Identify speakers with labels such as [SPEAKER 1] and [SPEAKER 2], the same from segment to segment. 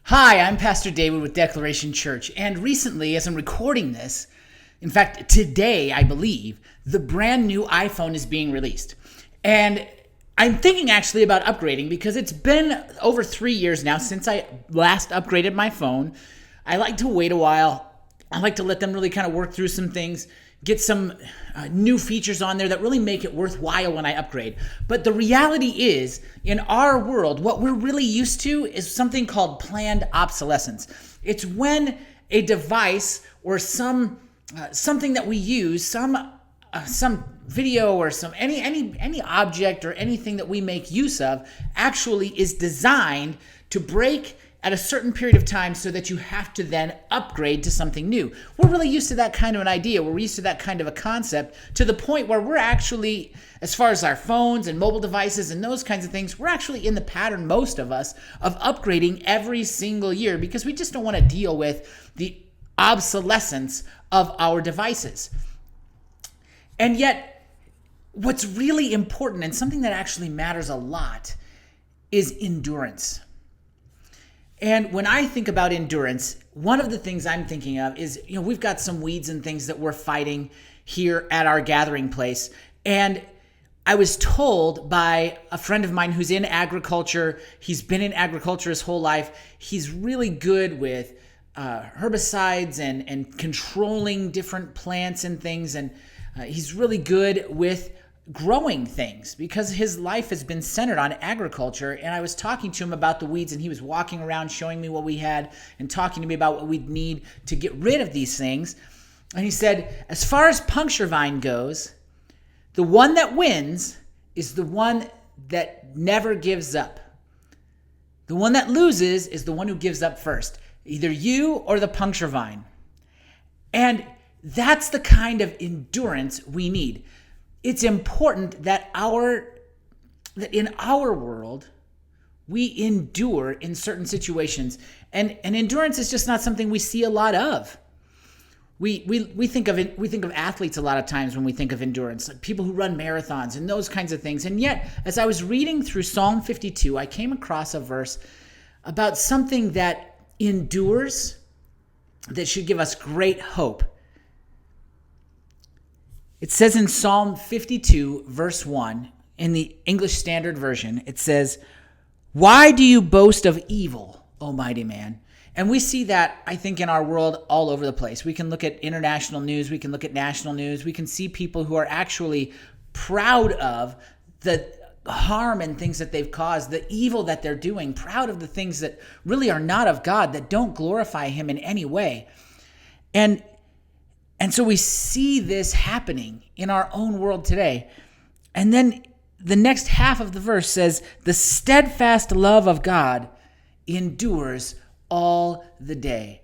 [SPEAKER 1] Hi, I'm Pastor David with Declaration Church, and recently, as I'm recording this, in fact, today, I believe, the brand new iPhone is being released. And I'm thinking actually about upgrading because it's been over 3 years now since I last upgraded my phone. I like to wait a while. I like to let them really kind of work through some things, get some new features on there that really make it worthwhile when I upgrade. But the reality is, in our world, what we're really used to is something called planned obsolescence. It's when a device or something that we use, some video or any object or anything that we make use of actually is designed to break at a certain period of time so that you have to then upgrade to something new. We're really used to that kind of an idea. We're used to that kind of a concept to the point where we're actually, as far as our phones and mobile devices and those kinds of things, we're actually in the pattern, most of us, of upgrading every single year because we just don't want to deal with the obsolescence of our devices. And yet, what's really important and something that actually matters a lot is endurance. And when I think about endurance, one of the things I'm thinking of is, we've got some weeds and things that we're fighting here at our gathering place. And I was told by a friend of mine who's in agriculture, he's been in agriculture his whole life, he's really good with herbicides and controlling different plants and things. And he's really good with growing things because his life has been centered on agriculture. And I was talking to him about the weeds, and he was walking around showing me what we had and talking to me about what we'd need to get rid of these things. And he said, as far as puncture vine goes, the one that wins is the one that never gives up. The one that loses is the one who gives up first, either you or the puncture vine. And that's the kind of endurance we need. It's important that in our world, we endure in certain situations. And endurance is just not something we see a lot of. We think of athletes a lot of times when we think of endurance, like people who run marathons and those kinds of things. And yet, as I was reading through Psalm 52, I came across a verse about something that endures that should give us great hope. It says in Psalm 52, verse 1, in the English Standard Version, it says, "Why do you boast of evil, O mighty man?" And we see that, I think, in our world all over the place. We can look at international news. We can look at national news. We can see people who are actually proud of the harm and things that they've caused, the evil that they're doing, proud of the things that really are not of God, that don't glorify him in any way. And so we see this happening in our own world today. And then the next half of the verse says, "The steadfast love of God endures all the day."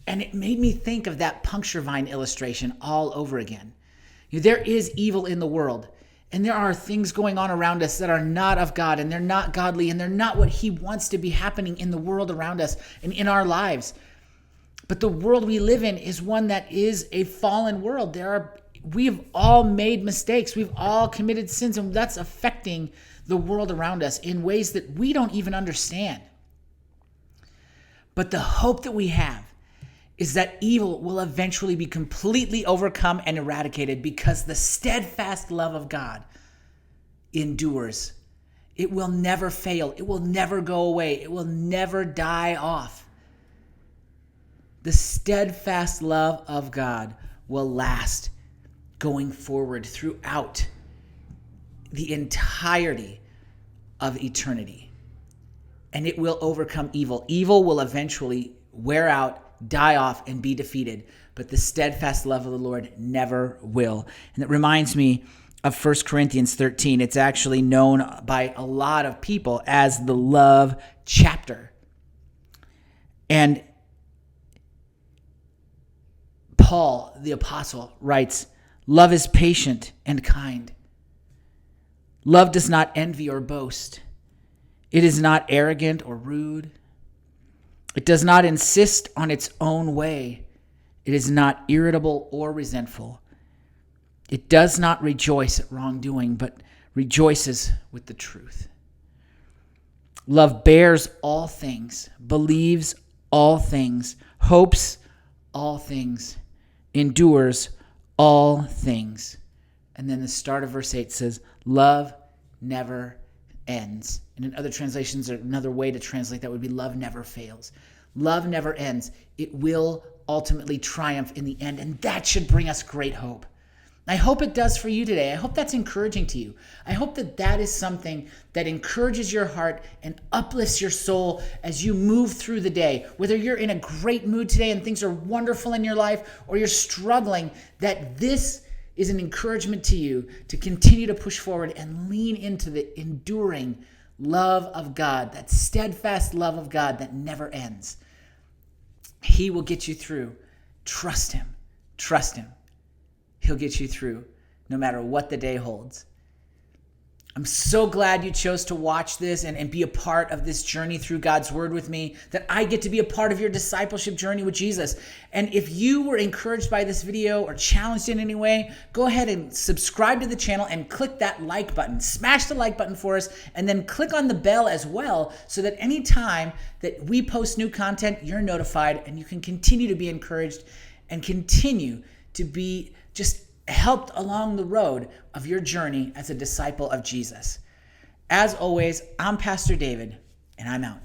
[SPEAKER 1] And it made me think of that puncture vine illustration all over again. There is evil in the world, and there are things going on around us that are not of God, and they're not godly, and they're not what he wants to be happening in the world around us and in our lives. But the world we live in is one that is a fallen world. We've all made mistakes. We've all committed sins, and that's affecting the world around us in ways that we don't even understand. But the hope that we have is that evil will eventually be completely overcome and eradicated because the steadfast love of God endures. It will never fail. It will never go away. It will never die off. The steadfast love of God will last going forward throughout the entirety of eternity. And it will overcome evil. Evil will eventually wear out, die off, and be defeated. But the steadfast love of the Lord never will. And it reminds me of 1 Corinthians 13. It's actually known by a lot of people as the love chapter. And Paul, the apostle, writes, "Love is patient and kind. Love does not envy or boast. It is not arrogant or rude. It does not insist on its own way. It is not irritable or resentful. It does not rejoice at wrongdoing, but rejoices with the truth." Love bears all things, believes all things, hopes all things, endures all things. And then the start of verse 8 says, love never ends. And in other translations, another way to translate that would be love never fails. Love never ends. It will ultimately triumph in the end, and that should bring us great hope. I hope it does for you today. I hope that's encouraging to you. I hope that that is something that encourages your heart and uplifts your soul as you move through the day. Whether you're in a great mood today and things are wonderful in your life, or you're struggling, that this is an encouragement to you to continue to push forward and lean into the enduring love of God, that steadfast love of God that never ends. He will get you through. Trust him. Trust him. He'll get you through no matter what the day holds. I'm so glad you chose to watch this and be a part of this journey through God's word with me, that I get to be a part of your discipleship journey with Jesus. And if you were encouraged by this video or challenged in any way, go ahead and subscribe to the channel and click that like button. Smash the like button for us, and then click on the bell as well, so that anytime that we post new content, you're notified and you can continue to be encouraged and continue to be just helped along the road of your journey as a disciple of Jesus. As always, I'm Pastor David, and I'm out.